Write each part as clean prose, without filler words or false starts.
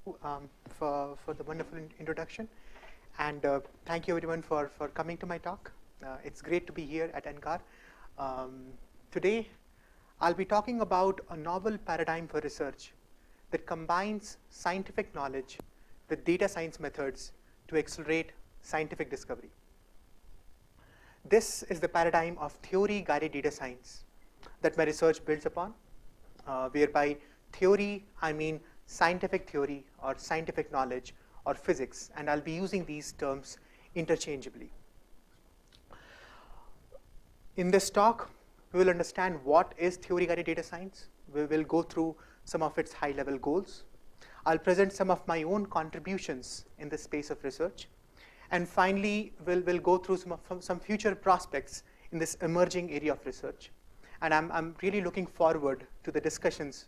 For the wonderful introduction. And thank you everyone for coming to my talk. It's great to be here at NCAR. Today, I'll be talking about a novel paradigm for research that combines scientific knowledge with data science methods to accelerate scientific discovery. This is the paradigm of theory-guided data science that my research builds upon, whereby theory, I mean scientific theory or scientific knowledge or physics, and I'll be using these terms interchangeably. In this talk, we will understand what is theory-guided data science. We will go through some of its high-level goals. I'll present some of my own contributions in this space of research. And finally, we'll go through some future prospects in this emerging area of research. And I'm really looking forward to the discussions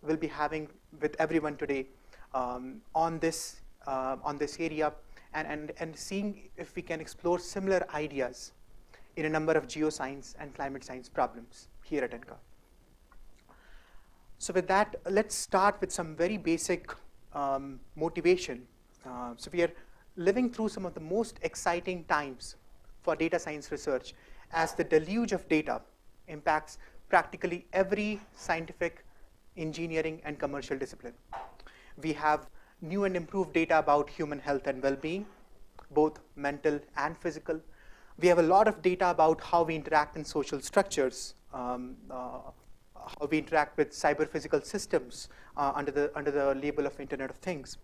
we'll be having with everyone today on this area and seeing if we can explore similar ideas in a number of geoscience and climate science problems here at NCAR. So with that, let's start with some very basic motivation. So we are living through some of the most exciting times for data science research as the deluge of data impacts practically every scientific, engineering, and commercial discipline. We have new and improved data about human health and well-being, both mental and physical. We have a lot of data about how we interact in social structures, how we interact with cyber-physical systems under the label of Internet of Things.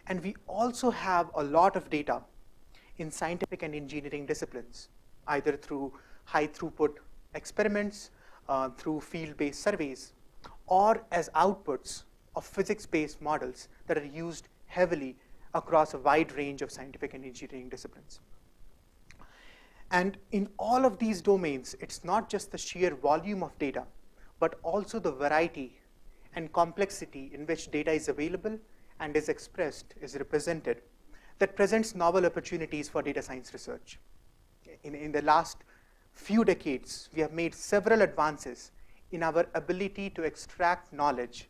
And we also have a lot of data in scientific and engineering disciplines, either through high-throughput experiments, through field-based surveys, or as outputs of physics-based models that are used heavily across a wide range of scientific and engineering disciplines. And in all of these domains, it's not just the sheer volume of data, but also the variety and complexity in which data is available and is expressed, is represented, that presents novel opportunities for data science research. In the last few decades, we have made several advances in our ability to extract knowledge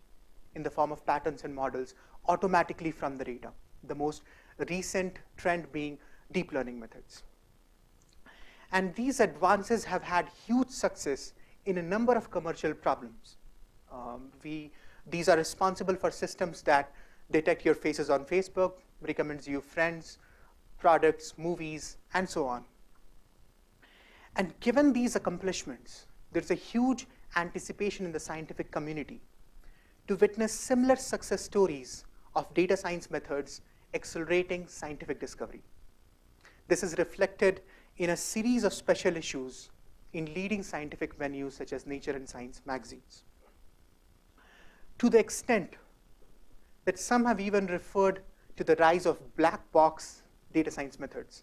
in the form of patterns and models automatically from the data, the most recent trend being deep learning methods. And these advances have had huge success in a number of commercial problems. These are responsible for systems that detect your faces on Facebook, recommends you friends, products, movies, and so on. And given these accomplishments, there's a huge anticipation in the scientific community to witness similar success stories of data science methods accelerating scientific discovery. This is reflected in a series of special issues in leading scientific venues such as Nature and Science magazines. To the extent that some have even referred to the rise of black box data science methods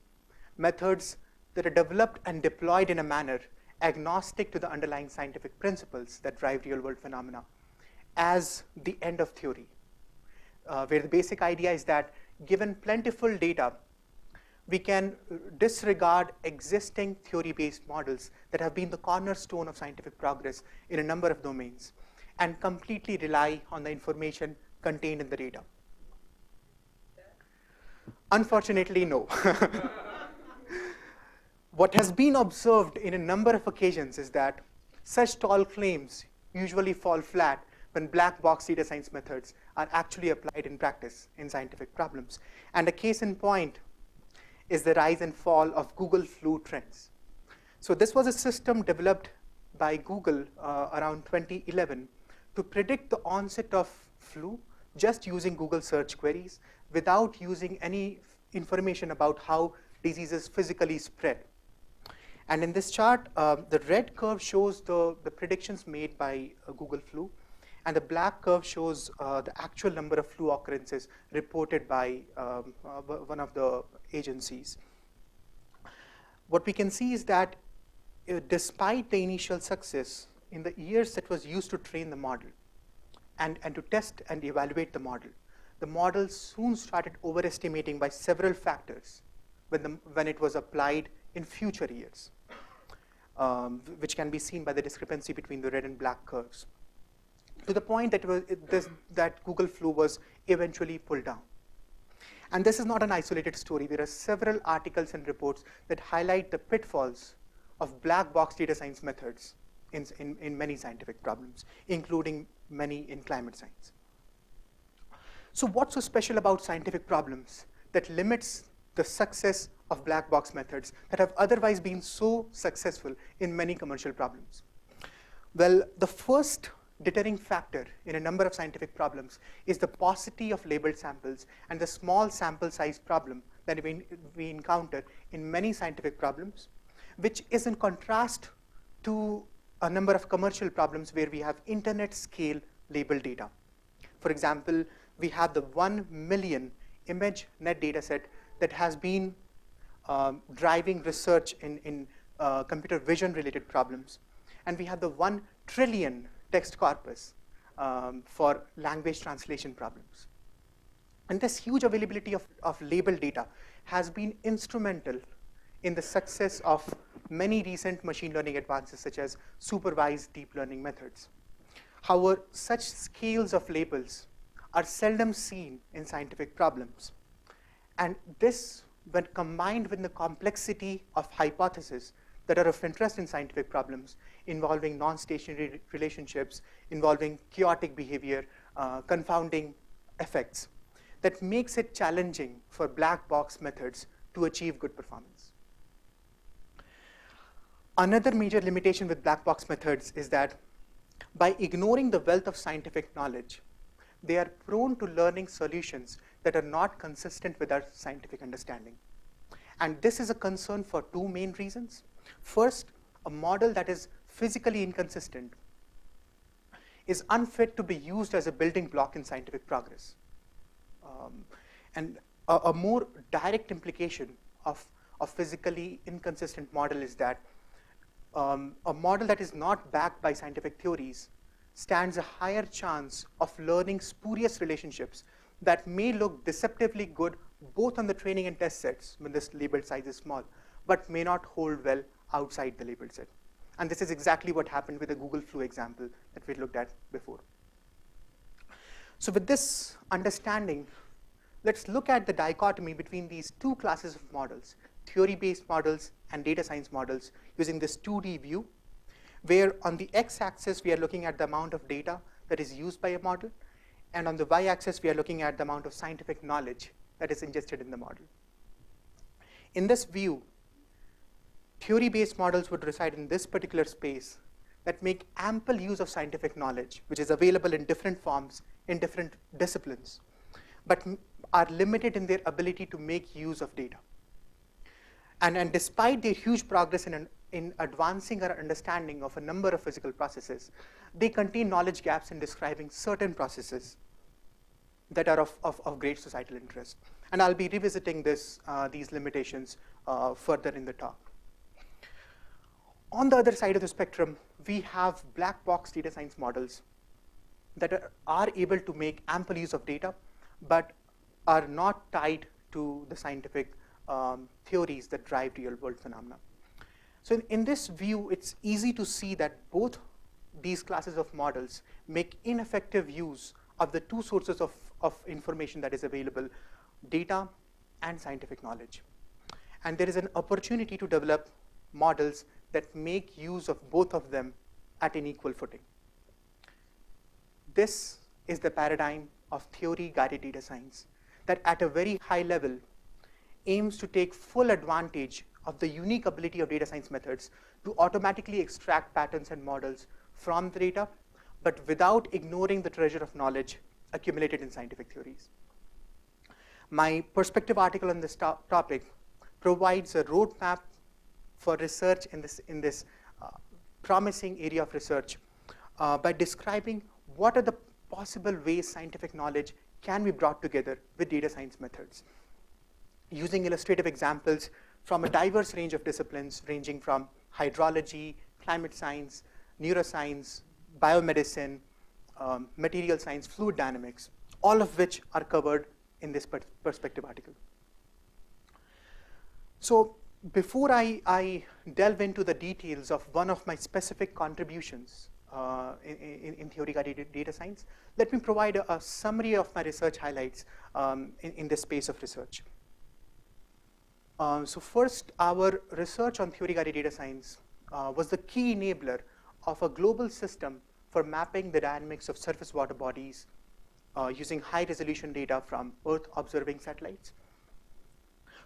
that are developed and deployed in a manner agnostic to the underlying scientific principles that drive real-world phenomena as the end of theory, where the basic idea is that given plentiful data, we can disregard existing theory-based models that have been the cornerstone of scientific progress in a number of domains and completely rely on the information contained in the data. Unfortunately, no. What has been observed in a number of occasions is that such tall claims usually fall flat when black box data science methods are actually applied in practice in scientific problems. And a case in point is the rise and fall of Google flu trends. So this was a system developed by Google around 2011 to predict the onset of flu just using Google search queries without using any information about how diseases physically spread. And in this chart, the red curve shows the predictions made by Google flu, and the black curve shows the actual number of flu occurrences reported by one of the agencies. What we can see is that despite the initial success, in the years that was used to train the model and to test and evaluate the model soon started overestimating by several factors when it was applied in future years, which can be seen by the discrepancy between the red and black curves. to the point that, that Google Flu was eventually pulled down. And this is not an isolated story. There are several articles and reports that highlight the pitfalls of black box data science methods in many scientific problems, including many in climate science. So what's so special about scientific problems that limits the success of black box methods that have otherwise been so successful in many commercial problems? Well, the first deterring factor in a number of scientific problems is the paucity of labeled samples and the small sample size problem that we encounter in many scientific problems, which is in contrast to a number of commercial problems where we have internet scale labeled data. For example, we have the 1 million image net data set that has been driving research in computer vision related problems. And we have the 1 trillion text corpus for language translation problems. And this huge availability of labeled data has been instrumental in the success of many recent machine learning advances, such as supervised deep learning methods. However, such scales of labels are seldom seen in scientific problems. And this, when combined with the complexity of hypotheses that are of interest in scientific problems, involving non-stationary relationships, involving chaotic behavior, confounding effects, that makes it challenging for black box methods to achieve good performance. Another major limitation with black box methods is that by ignoring the wealth of scientific knowledge, they are prone to learning solutions that are not consistent with our scientific understanding. And this is a concern for two main reasons. First, a model that is physically inconsistent is unfit to be used as a building block in scientific progress. And a more direct implication of a physically inconsistent model is that a model that is not backed by scientific theories stands a higher chance of learning spurious relationships that may look deceptively good both on the training and test sets when this labeled size is small, but may not hold well outside the labeled set. And this is exactly what happened with the Google Flu example that we looked at before. So with this understanding, let's look at the dichotomy between these two classes of models, theory-based models and data science models, using this 2D view, where on the x-axis we are looking at the amount of data that is used by a model, and on the y-axis we are looking at the amount of scientific knowledge that is ingested in the model. In this view, theory-based models would reside in this particular space that make ample use of scientific knowledge, which is available in different forms in different disciplines, but are limited in their ability to make use of data. And despite their huge progress in advancing our understanding of a number of physical processes, they contain knowledge gaps in describing certain processes that are of great societal interest. And I'll be revisiting these limitations further in the talk. On the other side of the spectrum, we have black box data science models that are able to make ample use of data, but are not tied to the scientific theories that drive real-world phenomena. So in this view, it's easy to see that both these classes of models make ineffective use of the two sources of information that is available, data and scientific knowledge. And there is an opportunity to develop models that make use of both of them at an equal footing. This is the paradigm of theory-guided data science that at a very high level aims to take full advantage of the unique ability of data science methods to automatically extract patterns and models from the data, but without ignoring the treasure of knowledge accumulated in scientific theories. My perspective article on this topic provides a roadmap for research in this promising area of research by describing what are the possible ways scientific knowledge can be brought together with data science methods, using illustrative examples from a diverse range of disciplines ranging from hydrology, climate science, neuroscience, biomedicine, material science, fluid dynamics, all of which are covered in this perspective article. So before I delve into the details of one of my specific contributions in theory-guided data science. Let me provide a summary of my research highlights in this space of research. So first, our research on theory-guided data science was the key enabler of a global system for mapping the dynamics of surface water bodies using high-resolution data from Earth-observing satellites.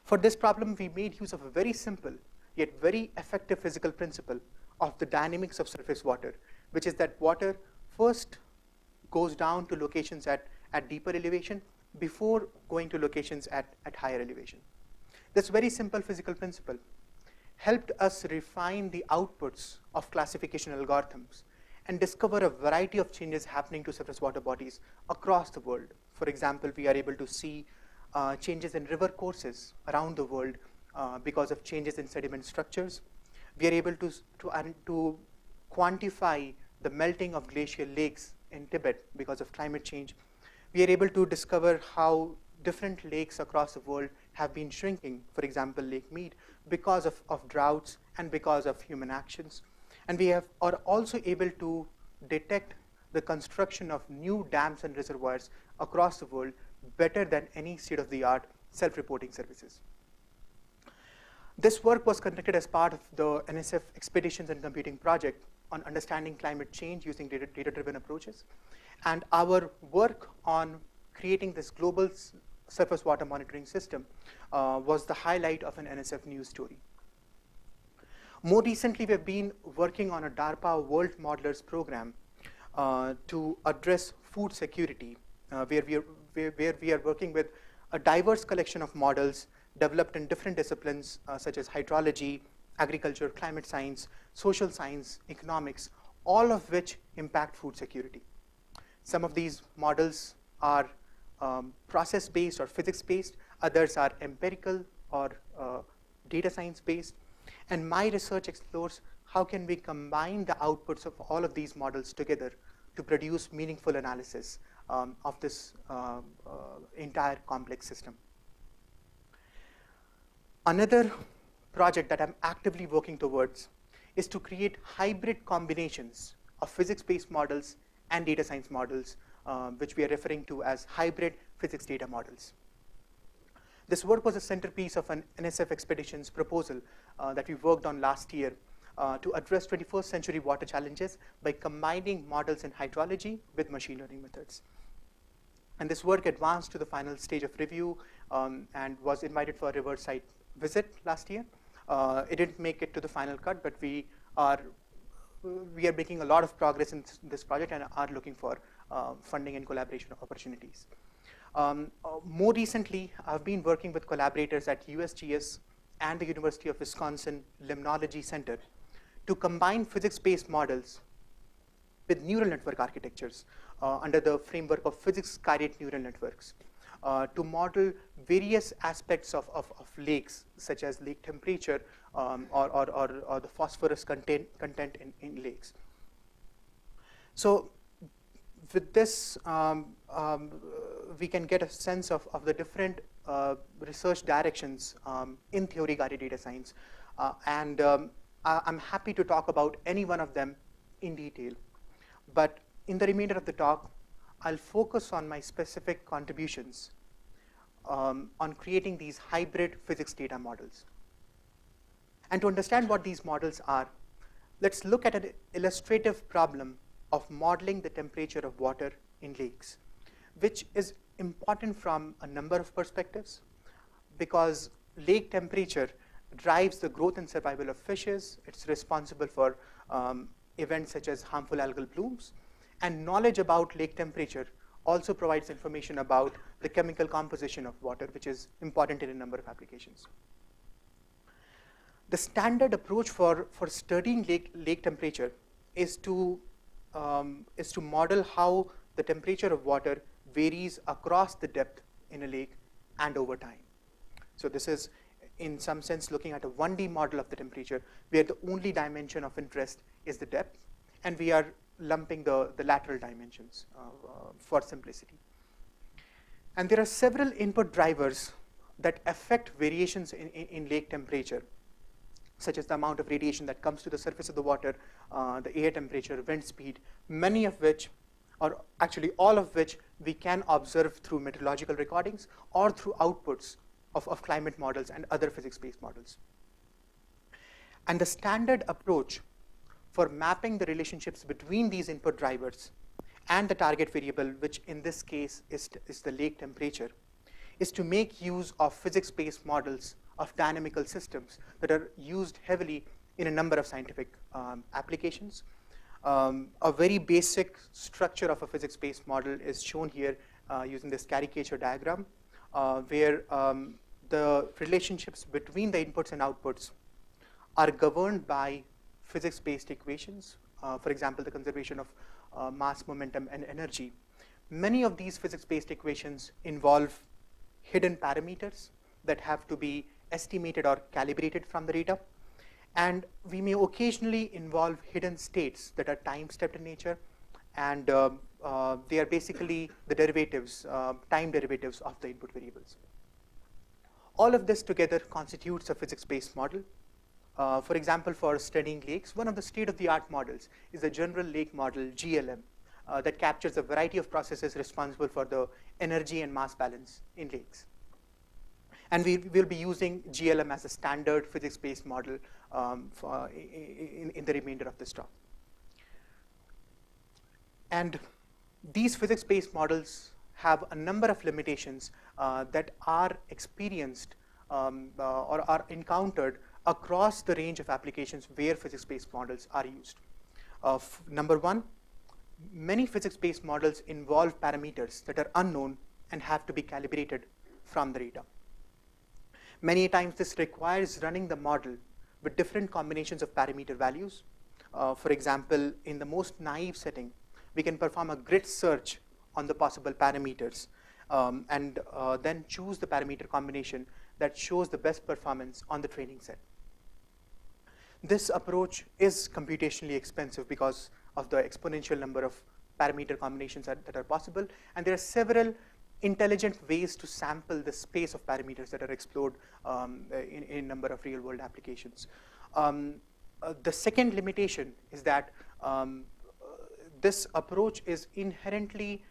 For this problem, we made use of a very simple yet very effective physical principle of the dynamics of surface water, which is that water first goes down to locations at deeper elevation before going to locations at higher elevation. This very simple physical principle helped us refine the outputs of classification algorithms and discover a variety of changes happening to surface water bodies across the world. For example, we are able to see changes in river courses around the world because of changes in sediment structures. We are able to quantify the melting of glacial lakes in Tibet because of climate change. We are able to discover how different lakes across the world have been shrinking, for example, Lake Mead, because of droughts and because of human actions. And we are also able to detect the construction of new dams and reservoirs across the world better than any state-of-the-art self-reporting services. This work was conducted as part of the NSF Expeditions and Computing project on understanding climate change using data-driven approaches. And our work on creating this global surface water monitoring system was the highlight of an NSF news story. More recently, we've been working on a DARPA World Modelers program to address food security, where we are working with a diverse collection of models developed in different disciplines such as hydrology, agriculture, climate science, social science, economics, all of which impact food security. Some of these models are process-based or physics-based, others are empirical or data science-based. And my research explores how can we combine the outputs of all of these models together to produce meaningful analysis of this entire complex system. Another project that I'm actively working towards is to create hybrid combinations of physics-based models and data science models, which we are referring to as hybrid physics data models. This work was a centerpiece of an NSF Expeditions proposal that we worked on last year to address 21st century water challenges by combining models in hydrology with machine learning methods. And this work advanced to the final stage of review and was invited for a riverside visit last year. It didn't make it to the final cut, but we are making a lot of progress in this project and are looking for funding and collaboration opportunities. More recently, I've been working with collaborators at USGS and the University of Wisconsin Limnology Center to combine physics-based models with neural network architectures under the framework of physics-guided neural networks to model various aspects of lakes, such as lake temperature or the phosphorus content in lakes. So with this, we can get a sense of the different research directions in theory-guided data science. I'm happy to talk about any one of them in detail. But in the remainder of the talk, I'll focus on my specific contributions on creating these hybrid physics data models. And to understand what these models are, let's look at an illustrative problem of modeling the temperature of water in lakes, which is important from a number of perspectives, because lake temperature drives the growth and survival of fishes. It's responsible for events such as harmful algal blooms. And knowledge about lake temperature also provides information about the chemical composition of water, which is important in a number of applications. The standard approach for studying lake temperature is to model how the temperature of water varies across the depth in a lake and over time. So this is, in some sense, looking at a 1D model of the temperature, where the only dimension of interest is the depth, and we are lumping the lateral dimensions for simplicity. And there are several input drivers that affect variations in lake temperature. such as the amount of radiation that comes to the surface of the water, the air temperature, wind speed, many of which, or actually all of which, we can observe through meteorological recordings or through outputs of climate models and other physics-based models. And the standard approach for mapping the relationships between these input drivers and the target variable, which in this case is the lake temperature, is to make use of physics-based models of dynamical systems that are used heavily in a number of scientific applications. A very basic structure of a physics-based model is shown here using this caricature diagram, where the relationships between the inputs and outputs are governed by physics-based equations. For example, the conservation of mass, momentum, and energy. Many of these physics-based equations involve hidden parameters that have to be estimated or calibrated from the data. And we may occasionally involve hidden states that are time-stepped in nature, and they are basically the derivatives, time derivatives of the input variables. All of this together constitutes a physics-based model. For example, for studying lakes, one of the state-of-the-art models is the General Lake Model, GLM, that captures a variety of processes responsible for the energy and mass balance in lakes. And we will be using GLM as a standard physics-based model in the remainder of this talk. And these physics-based models have a number of limitations that are experienced or are encountered across the range of applications where physics-based models are used. Number one, many physics-based models involve parameters that are unknown and have to be calibrated from the data. Many times this requires running the model with different combinations of parameter values. For example, in the most naive setting, we can perform a grid search on the possible parameters and then choose the parameter combination that shows the best performance on the training set. This approach is computationally expensive because of the exponential number of parameter combinations that are possible, and there are several intelligent ways to sample the space of parameters that are explored in a number of real-world applications. The second limitation is that this approach is inherently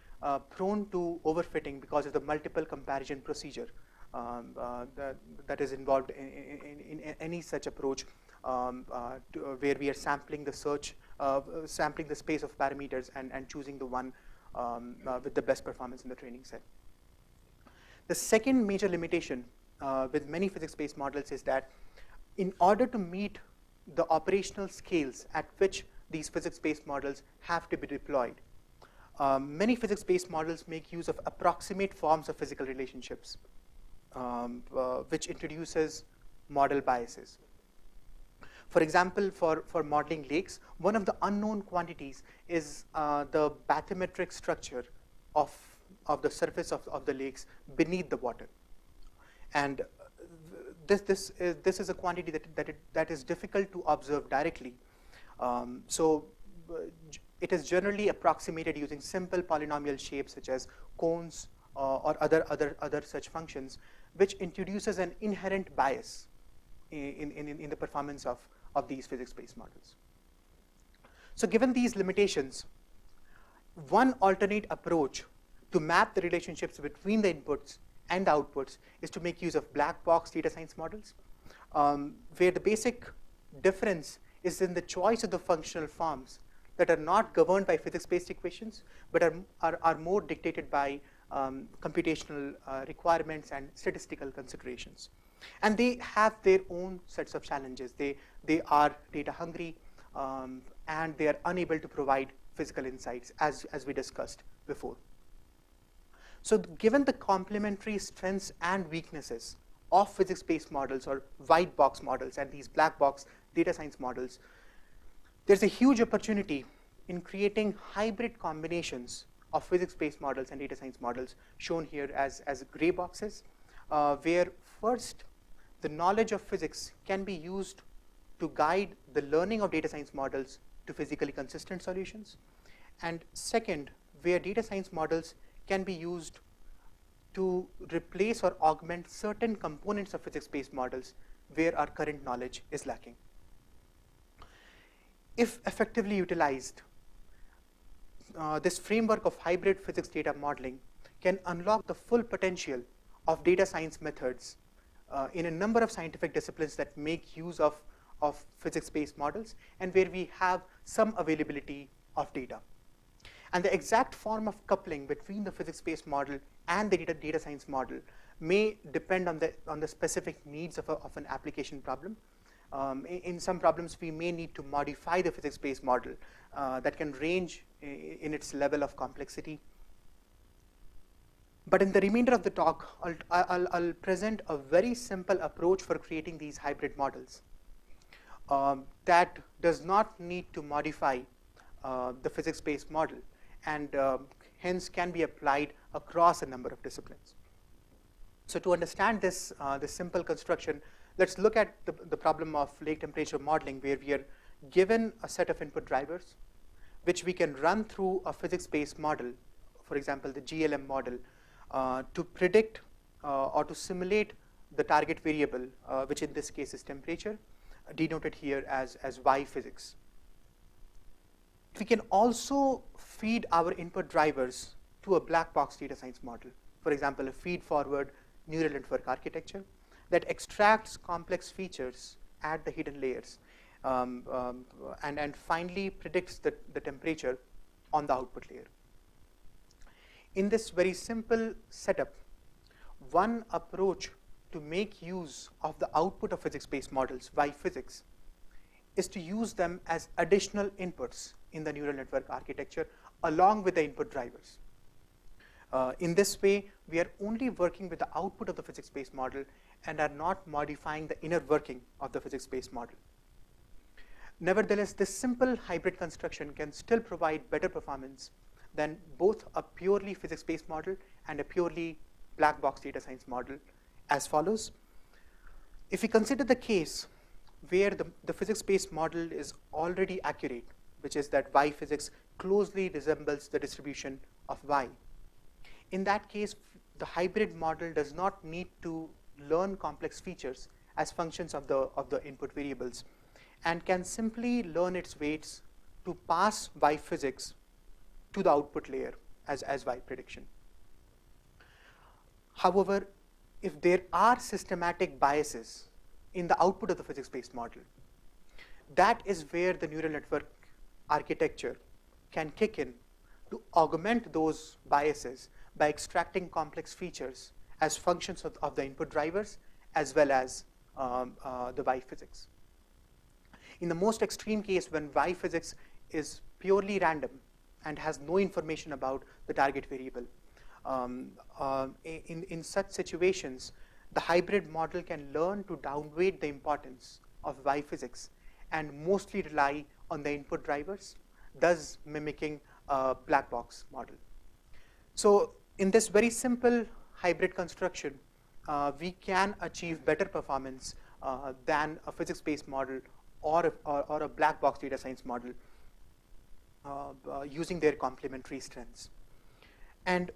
prone to overfitting because of the multiple comparison procedure that is involved in any such approach where we are sampling the search, sampling the space of parameters and choosing the one with the best performance in the training set. The second major limitation with many physics-based models is that in order to meet the operational scales at which these physics-based models have to be deployed, many physics-based models make use of approximate forms of physical relationships, which introduces model biases. For example, for modeling lakes, one of the unknown quantities is the bathymetric structure of the surface of the lakes beneath the water. And this is a quantity that is difficult to observe directly. So it is generally approximated using simple polynomial shapes such as cones or other such functions, which introduces an inherent bias in the performance of these physics-based models. So given these limitations, one alternate approach to map the relationships between the inputs and outputs is to make use of black box data science models, where the basic difference is in the choice of the functional forms that are not governed by physics-based equations, but are more dictated by computational requirements and statistical considerations. And they have their own sets of challenges. They are data hungry, and they are unable to provide physical insights, as we discussed before. So given the complementary strengths and weaknesses of physics-based models or white box models and these black box data science models, there's a huge opportunity in creating hybrid combinations of physics-based models and data science models, shown here as gray boxes, where first, the knowledge of physics can be used to guide the learning of data science models to physically consistent solutions. And second, where data science models can be used to replace or augment certain components of physics-based models where our current knowledge is lacking. If effectively utilized, this framework of hybrid physics data modeling can unlock the full potential of data science methods in a number of scientific disciplines that make use of physics-based models and where we have some availability of data. And the exact form of coupling between the physics-based model and the data science model may depend on the specific needs of an application problem. In some problems, we may need to modify the physics-based model that can range in its level of complexity. But in the remainder of the talk, I'll present a very simple approach for creating these hybrid models that does not need to modify the physics-based model and hence can be applied across a number of disciplines. So to understand this simple construction, let's look at the problem of lake temperature modeling, where we are given a set of input drivers, which we can run through a physics-based model, for example, the GLM model, to predict or to simulate the target variable, which in this case is temperature, denoted here as Y physics. We can also feed our input drivers to a black box data science model, for example, a feed-forward neural network architecture that extracts complex features at the hidden layers and finally predicts the temperature on the output layer. In this very simple setup, one approach to make use of the output of physics-based models, Y physics, is to use them as additional inputs in the neural network architecture along with the input drivers. In this way, we are only working with the output of the physics-based model and are not modifying the inner working of the physics-based model. Nevertheless, this simple hybrid construction can still provide better performance than both a purely physics-based model and a purely black box data science model as follows. If we consider the case where the physics-based model is already accurate, which is that Y physics closely resembles the distribution of Y, in that case, the hybrid model does not need to learn complex features as functions of the input variables and can simply learn its weights to pass Y physics to the output layer as Y prediction. However, if there are systematic biases in the output of the physics-based model, that is where the neural network architecture can kick in to augment those biases by extracting complex features as functions of the input drivers as well as the Y physics. In the most extreme case, when Y physics is purely random and has no information about the target variable, in such situations, the hybrid model can learn to downweight the importance of Y physics and mostly rely on the input drivers, thus mimicking a black box model. So in this very simple hybrid construction, we can achieve better performance than a physics-based model or a black box data science model using their complementary strengths. And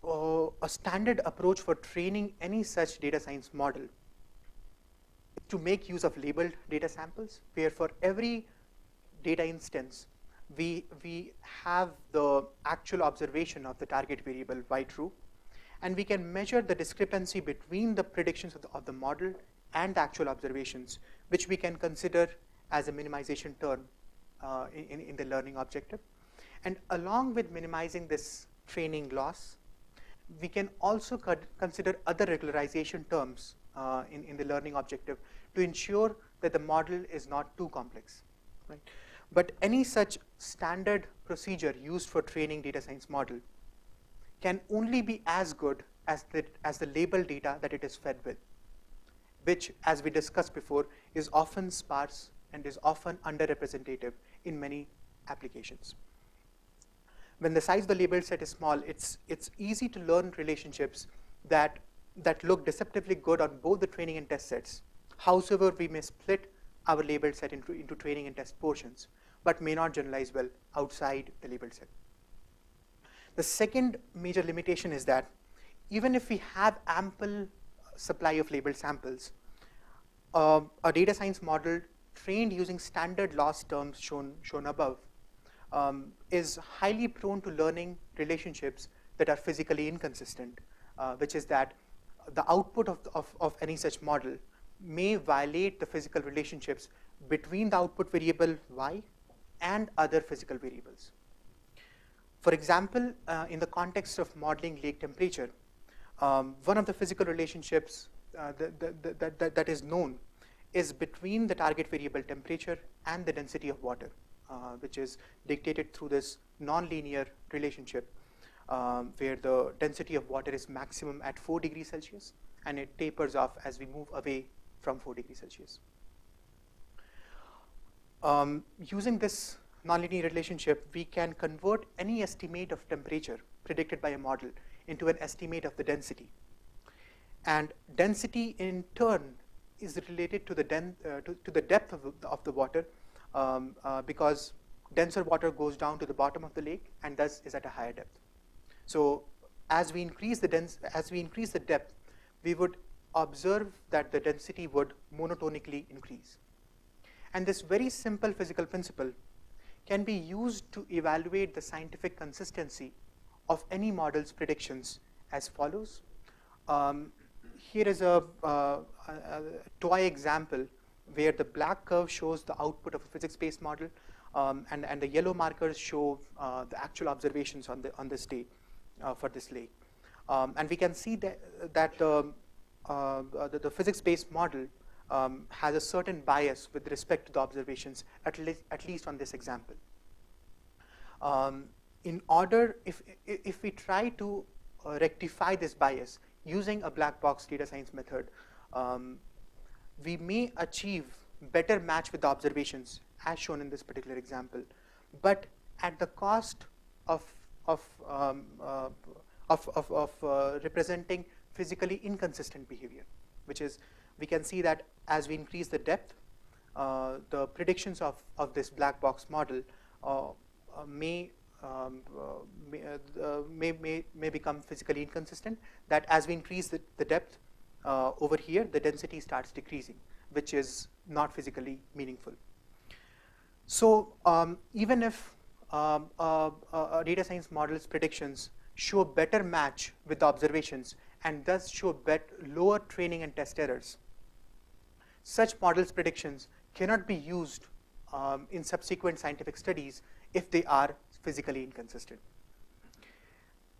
a standard approach for training any such data science model is to make use of labeled data samples, where for every data instance, we have the actual observation of the target variable Y true, and we can measure the discrepancy between the predictions of the model and the actual observations, which we can consider as a minimization term in the learning objective. And along with minimizing this training loss, we can also consider other regularization terms in the learning objective to ensure that the model is not too complex, right? But any such standard procedure used for training data science model can only be as good as the labeled data that it is fed with, which, as we discussed before, is often sparse and is often underrepresentative in many applications. When the size of the labeled set is small, it's easy to learn relationships that look deceptively good on both the training and test sets. However, we may split our labeled set into training and test portions, but may not generalize well outside the labeled set. The second major limitation is that even if we have ample supply of labeled samples, a data science model trained using standard loss terms shown above is highly prone to learning relationships that are physically inconsistent, which is that the output of any such model may violate the physical relationships between the output variable y and other physical variables. For example, in the context of modeling lake temperature, one of the physical relationships that is known is between the target variable temperature and the density of water, which is dictated through this nonlinear relationship where the density of water is maximum at 4 degrees Celsius and it tapers off as we move away from 4 degrees Celsius. Using this nonlinear relationship, we can convert any estimate of temperature predicted by a model into an estimate of the density. And density, in turn, is related to the depth of the water because denser water goes down to the bottom of the lake and thus is at a higher depth. So as we increase the depth, we would observe that the density would monotonically increase. And this very simple physical principle can be used to evaluate the scientific consistency of any model's predictions as follows. Here is a toy example where the black curve shows the output of a physics-based model, and the yellow markers show the actual observations on this day for this lake. And we can see that the physics-based model has a certain bias with respect to the observations, at least on this example. If we try to rectify this bias using a black box data science method, we may achieve better match with the observations as shown in this particular example, but at the cost of representing physically inconsistent behavior, which is, we can see that as we increase the depth, the predictions of this black box model may become physically inconsistent, that as we increase the depth over here, the density starts decreasing, which is not physically meaningful. So even if a data science model's predictions show better match with the observations and thus show lower training and test errors, such models' predictions cannot be used in subsequent scientific studies if they are physically inconsistent.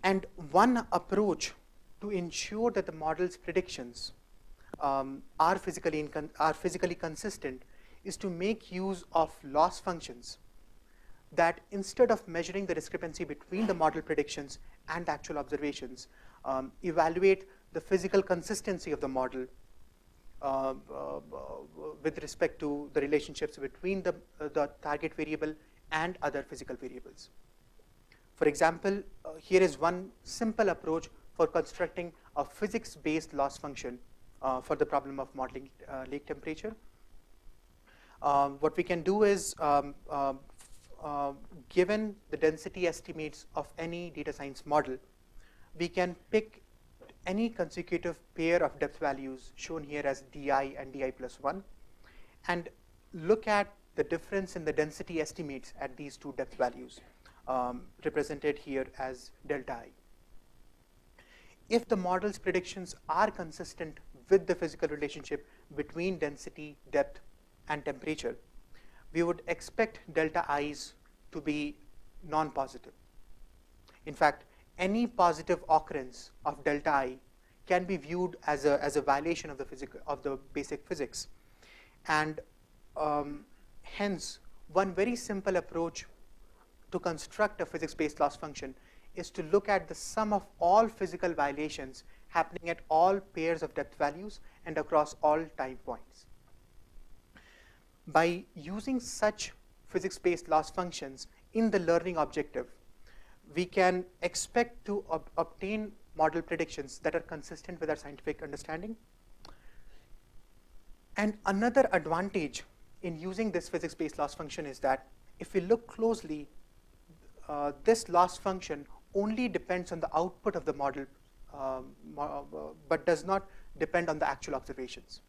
And one approach to ensure that the model's predictions are physically consistent is to make use of loss functions that, instead of measuring the discrepancy between the model predictions and the actual observations, evaluate the physical consistency of the model with respect to the relationships between the target variable and other physical variables. For example, here is one simple approach for constructing a physics-based loss function for the problem of modeling lake temperature. What we can do is, given the density estimates of any data science model, we can pick any consecutive pair of depth values shown here as di and di plus 1 and look at the difference in the density estimates at these two depth values, represented here as delta I. If the model's predictions are consistent with the physical relationship between density, depth, and temperature, we would expect delta I's to be non-positive. In fact, any positive occurrence of delta I can be viewed as a violation of the basic physics. And hence, one very simple approach to construct a physics-based loss function is to look at the sum of all physical violations happening at all pairs of depth values and across all time points. By using such physics-based loss functions in the learning objective, we can expect to obtain model predictions that are consistent with our scientific understanding. And another advantage in using this physics-based loss function is that if we look closely, this loss function only depends on the output of the model, but does not depend on the actual observations.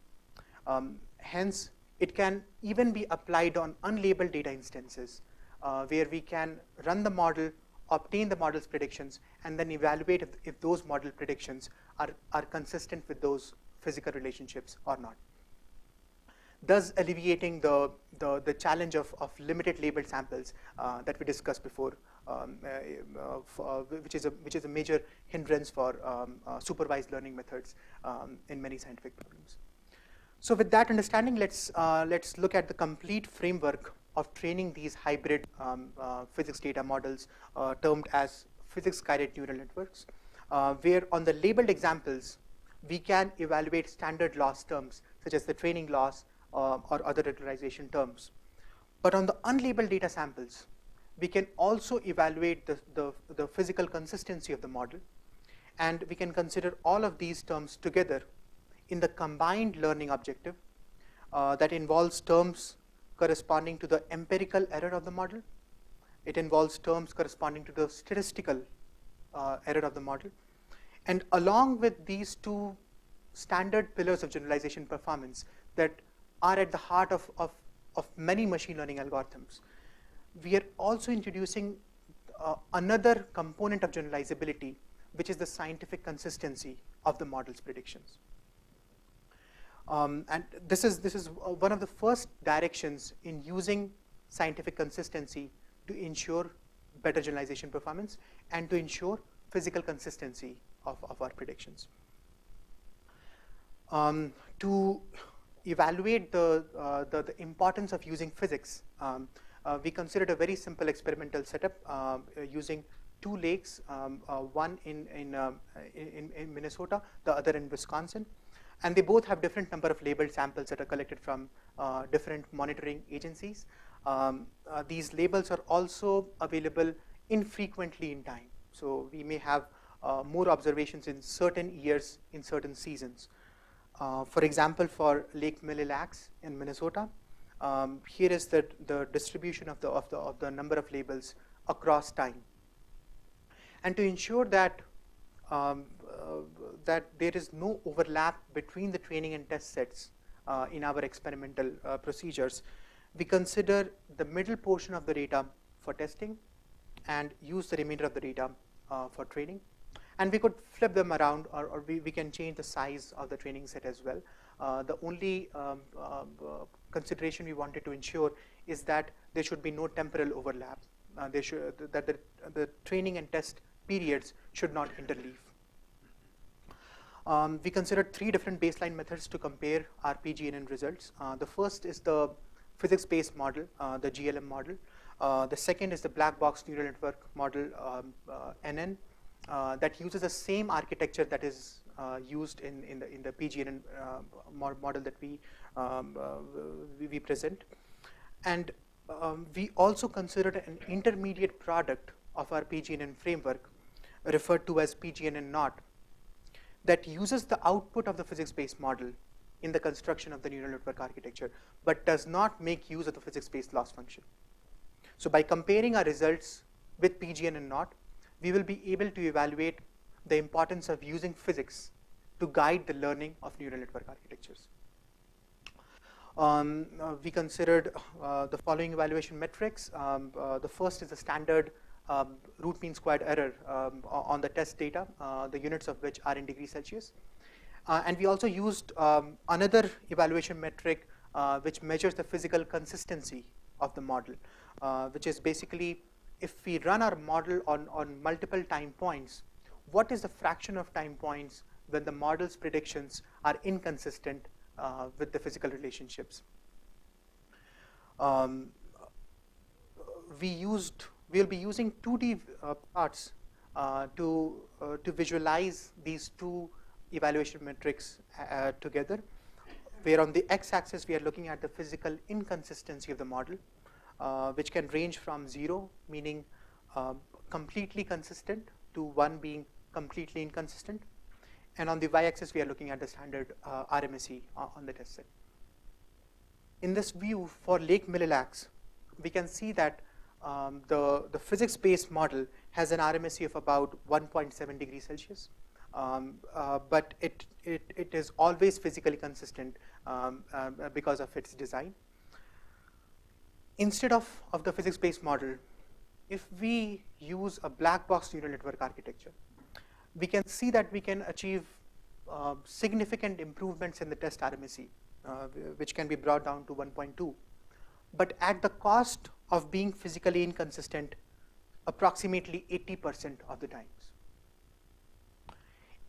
Hence, it can even be applied on unlabeled data instances, where we can run the model, obtain the model's predictions, and then evaluate if those model predictions are consistent with those physical relationships or not, thus alleviating the challenge of limited labeled samples that we discussed before, which is a major hindrance for supervised learning methods in many scientific problems. So with that understanding, let's look at the complete framework of training these hybrid physics data models termed as physics-guided neural networks, where on the labeled examples, we can evaluate standard loss terms, such as the training loss or other regularization terms. But on the unlabeled data samples, we can also evaluate the physical consistency of the model, and we can consider all of these terms together in the combined learning objective that involves terms corresponding to the empirical error of the model. It involves terms corresponding to the statistical error of the model. And along with these two standard pillars of generalization performance that are at the heart of many machine learning algorithms, we are also introducing another component of generalizability, which is the scientific consistency of the model's predictions. And this is one of the first directions in using scientific consistency to ensure better generalization performance and to ensure physical consistency of our predictions. To evaluate the importance of using physics, we considered a very simple experimental setup using two lakes, one in Minnesota, the other in Wisconsin. And they both have different number of labeled samples that are collected from different monitoring agencies. These labels are also available infrequently in time. So we may have more observations in certain years, in certain seasons. For example, for Lake Mille-Lacs in Minnesota, here is the distribution of the number of labels across time. And to ensure that that there is no overlap between the training and test sets in our experimental procedures, we consider the middle portion of the data for testing and use the remainder of the data for training. And we could flip them around, or we can change the size of the training set as well. The only consideration we wanted to ensure is that there should be no temporal overlap. That the training and test periods should not interleave. We considered three different baseline methods to compare our PGNN results. The first is the physics-based model, the GLM model. The second is the black box neural network model, NN, that uses the same architecture that is used in the PGNN model that we present. And we also considered an intermediate product of our PGNN framework, referred to as PGNN not, that uses the output of the physics-based model in the construction of the neural network architecture, but does not make use of the physics-based loss function. So by comparing our results with PGNN not, we will be able to evaluate the importance of using physics to guide the learning of neural network architectures. We considered the following evaluation metrics. The first is the standard root mean squared error on the test data, the units of which are in degrees Celsius. And we also used another evaluation metric which measures the physical consistency of the model, which is basically if we run our model on multiple time points, what is the fraction of time points when the model's predictions are inconsistent with the physical relationships. We'll be using 2D plots to visualize these two evaluation metrics together, where on the x-axis we are looking at the physical inconsistency of the model, which can range from 0, meaning completely consistent, to 1 being completely inconsistent. And on the y-axis we are looking at the standard RMSE on the test set. In this view for Lake Mille-Lacs, we can see that the physics-based model has an RMSE of about 1.7 degrees Celsius. but it is always physically consistent because of its design. Instead of the physics-based model, if we use a black box neural network architecture, we can see that we can achieve significant improvements in the test RMSE, which can be brought down to 1.2, but at the cost of being physically inconsistent approximately 80% of the times.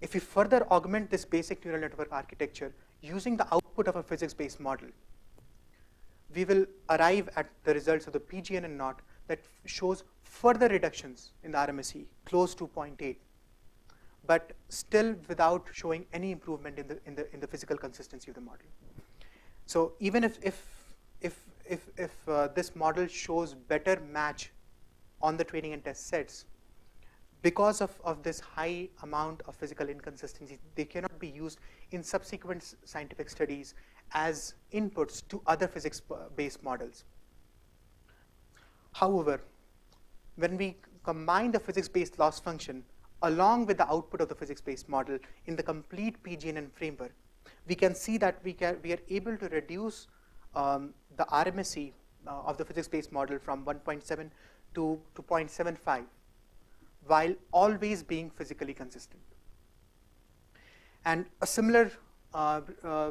If we further augment this basic neural network architecture using the output of a physics-based model, we will arrive at the results of the PGNN knot that shows further reductions in the RMSE, close to 0.8, but still without showing any improvement in the physical consistency of the model. So even if this model shows better match on the training and test sets, because of this high amount of physical inconsistency, they cannot be used in subsequent scientific studies as inputs to other physics-based models. However, when we combine the physics-based loss function along with the output of the physics-based model in the complete PGNN framework, we can see that we are able to reduce the RMSE of the physics-based model from 1.7 to 0.75, while always being physically consistent. And a similar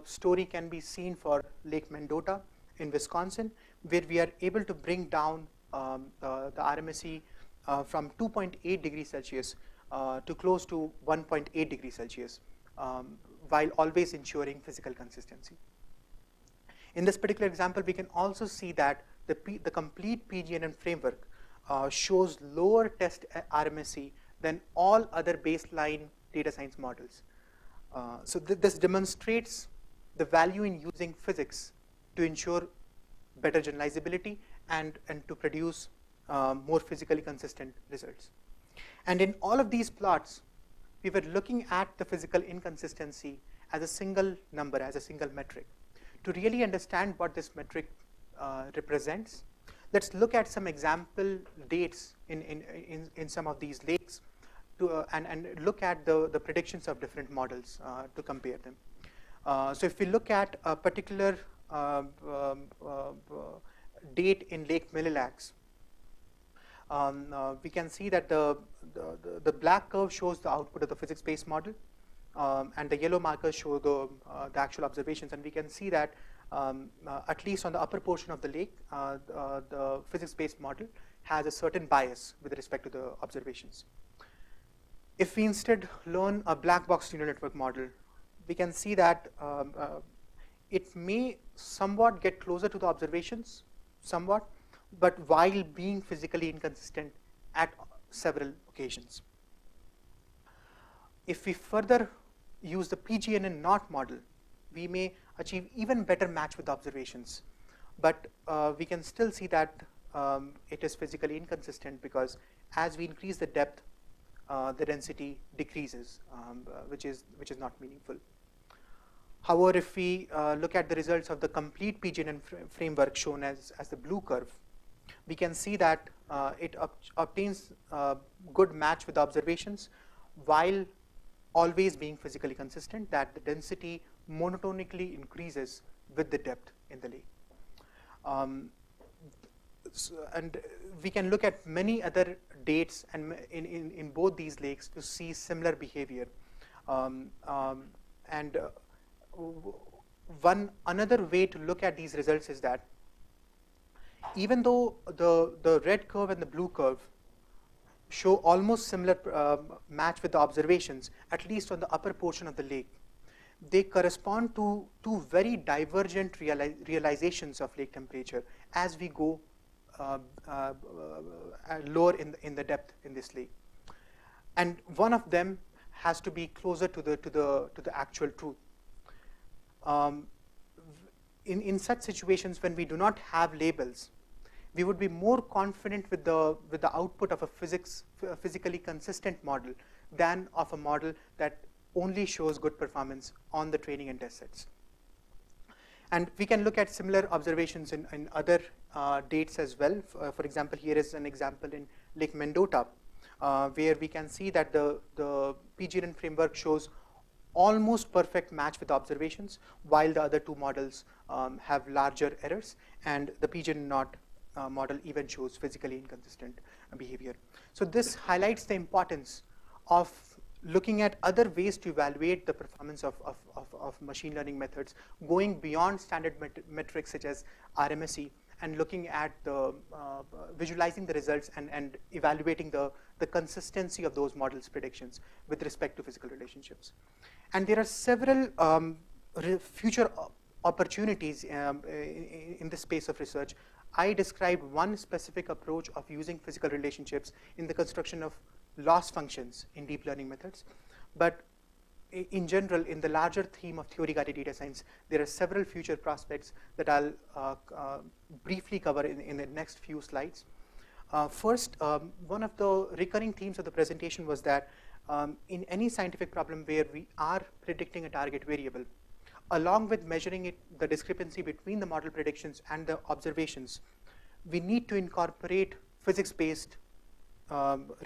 story can be seen for Lake Mendota in Wisconsin, where we are able to bring down the RMSE from 2.8 degrees Celsius to close to 1.8 degrees Celsius, while always ensuring physical consistency. In this particular example, we can also see that the complete PGNN framework shows lower test RMSE than all other baseline data science models. So this demonstrates the value in using physics to ensure better generalizability and to produce more physically consistent results. And in all of these plots, we were looking at the physical inconsistency as a single number, as a single metric. To really understand what this metric represents, let's look at some example dates in some of these lakes and look at the predictions of different models to compare them. So if we look at a particular date in Lake Mille-Lacs, we can see that the black curve shows the output of the physics-based model, and the yellow markers show the actual observations. And we can see that at least on the upper portion of the lake, the physics-based model has a certain bias with respect to the observations. If we instead learn a black box neural network model, we can see that it may somewhat get closer to the observations, somewhat, but while being physically inconsistent at several occasions. If we further use the PGNN knot model, we may achieve even better match with observations, but we can still see that it is physically inconsistent because as we increase the depth, the density decreases, which is not meaningful. However, if we look at the results of the complete PGNN framework shown as the blue curve, we can see that it obtains good match with observations while always being physically consistent, that the density monotonically increases with the depth in the lake. And we can look at many other dates and in both these lakes to see similar behavior. One another way to look at these results is that even though the red curve and the blue curve show almost similar match with the observations, at least on the upper portion of the lake, they correspond to two very divergent realizations of lake temperature as we go lower in the depth in this lake. And one of them has to be closer to the actual truth. In such situations, when we do not have labels, we would be more confident with the output of a physically consistent model than of a model that only shows good performance on the training and test sets. And we can look at similar observations in other dates as well. For example, here is an example in Lake Mendota, where we can see that the PGNN framework shows almost perfect match with observations, while the other two models have larger errors, and the PGNN not model even shows physically inconsistent behavior. So this highlights the importance of looking at other ways to evaluate the performance of machine learning methods, going beyond standard metrics such as RMSE, and looking at the visualizing the results and evaluating the consistency of those models' predictions with respect to physical relationships. And there are several future opportunities in this space of research. I described one specific approach of using physical relationships in the construction of loss functions in deep learning methods. But in general, in the larger theme of theory-guided data science, there are several future prospects that I'll briefly cover in the next few slides. First, one of the recurring themes of the presentation was that in any scientific problem where we are predicting a target variable, along with measuring the discrepancy between the model predictions and the observations, we need to incorporate physics-based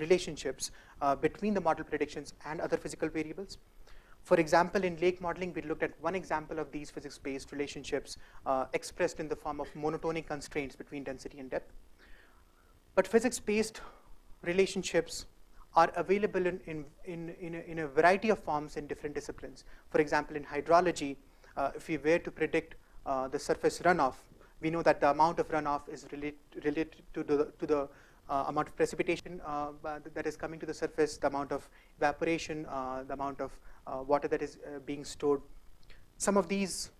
relationships between the model predictions and other physical variables. For example, in lake modeling, we looked at one example of these physics-based relationships expressed in the form of monotonic constraints between density and depth. But physics-based relationships are available in a variety of forms in different disciplines. For example, in hydrology, if we were to predict the surface runoff, we know that the amount of runoff is related to the amount of precipitation that is coming to the surface, the amount of evaporation, the amount of water that is being stored. Some of these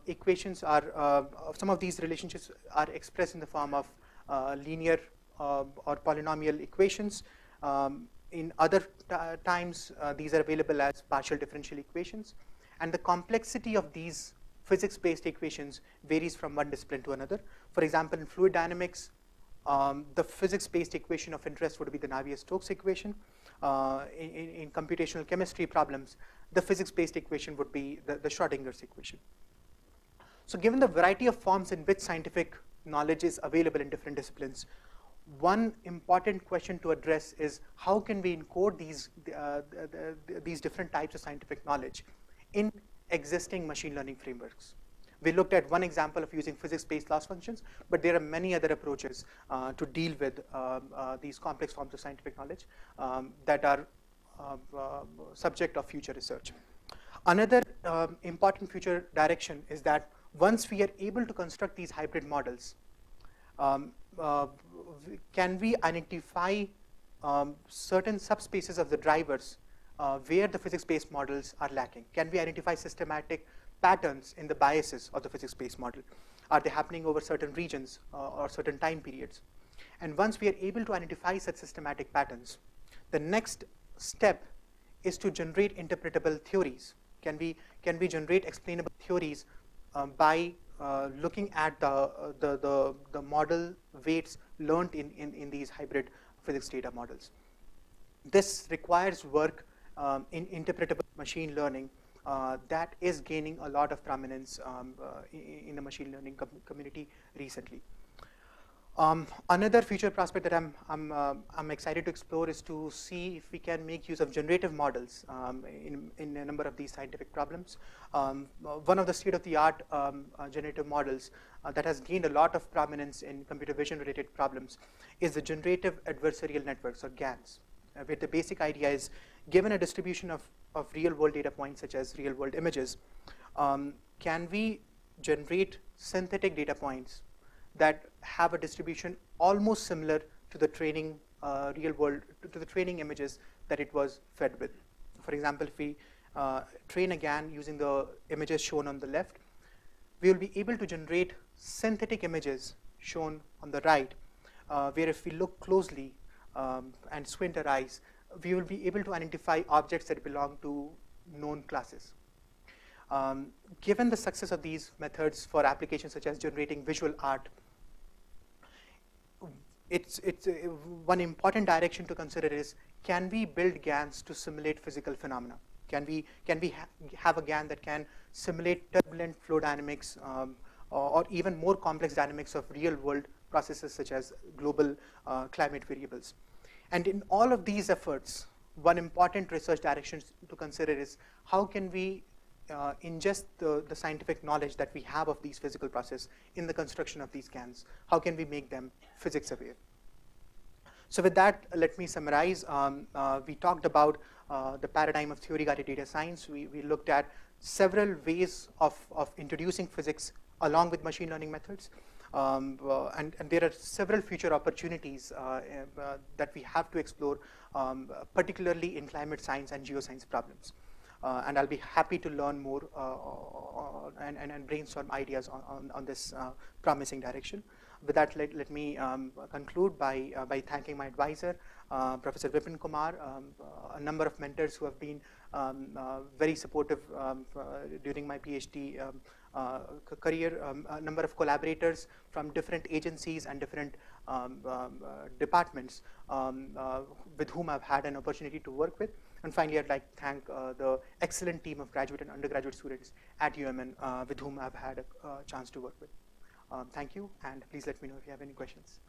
equations are, some of these relationships are expressed in the form of linear or polynomial equations. In other times, these are available as partial differential equations. And the complexity of these physics-based equations varies from one discipline to another. For example, in fluid dynamics, the physics-based equation of interest would be the Navier-Stokes equation. In computational chemistry problems, the physics-based equation would be the Schrodinger's equation. So given the variety of forms in which scientific knowledge is available in different disciplines, one important question to address is how can we encode these different types of scientific knowledge in existing machine learning frameworks. We looked at one example of using physics-based loss functions, but there are many other approaches to deal with these complex forms of scientific knowledge that are subject of future research. Another important future direction is that once we are able to construct these hybrid models, can we identify certain subspaces of the drivers where the physics-based models are lacking? Can we identify systematic patterns in the biases of the physics-based model? Are they happening over certain regions or certain time periods? And once we are able to identify such systematic patterns, the next step is to generate interpretable theories. Can we generate explainable theories by looking at the model weights learned in these hybrid physics data models? This requires work in interpretable machine learning that is gaining a lot of prominence in the machine learning community recently. Another future prospect that I'm excited to explore is to see if we can make use of generative models in a number of these scientific problems. One of the state-of-the-art generative models that has gained a lot of prominence in computer vision related problems is the generative adversarial networks, or GANs, where the basic idea is, given a distribution of real world data points such as real world images, can we generate synthetic data points that have a distribution almost similar to the training real world, to the training images that it was fed with. For example, if we train a GAN using the images shown on the left, we will be able to generate synthetic images shown on the right, where if we look closely and squint our eyes, we will be able to identify objects that belong to known classes. Given the success of these methods for applications such as generating visual art, it's one important direction to consider is, can we build GANs to simulate physical phenomena? Can we have a GAN that can simulate turbulent flow dynamics or even more complex dynamics of real world processes such as global climate variables? And in all of these efforts, one important research direction to consider is how can we ingest the scientific knowledge that we have of these physical processes in the construction of these scans? How can we make them physics aware? So with that, let me summarize. We talked about the paradigm of theory-guided data science. We looked at several ways of introducing physics along with machine learning methods. And there are several future opportunities that we have to explore, particularly in climate science and geoscience problems. And I'll be happy to learn more and brainstorm ideas on this promising direction. With that, let me conclude by thanking my advisor, Professor Vipin Kumar, a number of mentors who have been very supportive during my PhD career, a number of collaborators from different agencies and different departments with whom I've had an opportunity to work with. And finally, I'd like to thank the excellent team of graduate and undergraduate students at UMN with whom I've had a chance to work with. Thank you, and please let me know if you have any questions.